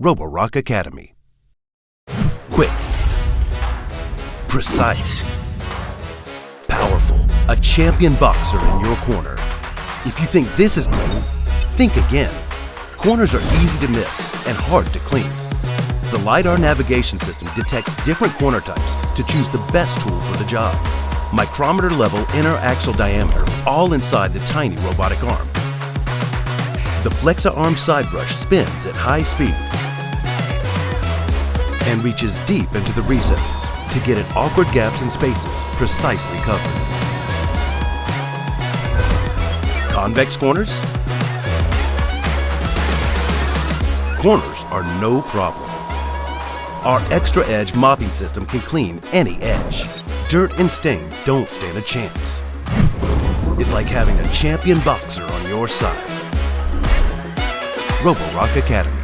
Roborock Academy. Quick, precise, powerful, a champion boxer in your corner. If you think this is new, think again. Corners are easy to miss and hard to clean. The LiDAR navigation system detects different corner types to choose the best tool for the job. Micrometer level inner axle diameter, all inside the tiny robotic arm. The Flexa arm side brush spins at high speed and reaches deep into the recesses to get at awkward gaps and spaces precisely covered. Convex corners? Corners are no problem. Our extra edge mopping system can clean any edge. Dirt and stain don't stand a chance. It's like having a champion boxer on your side. Roborock Academy.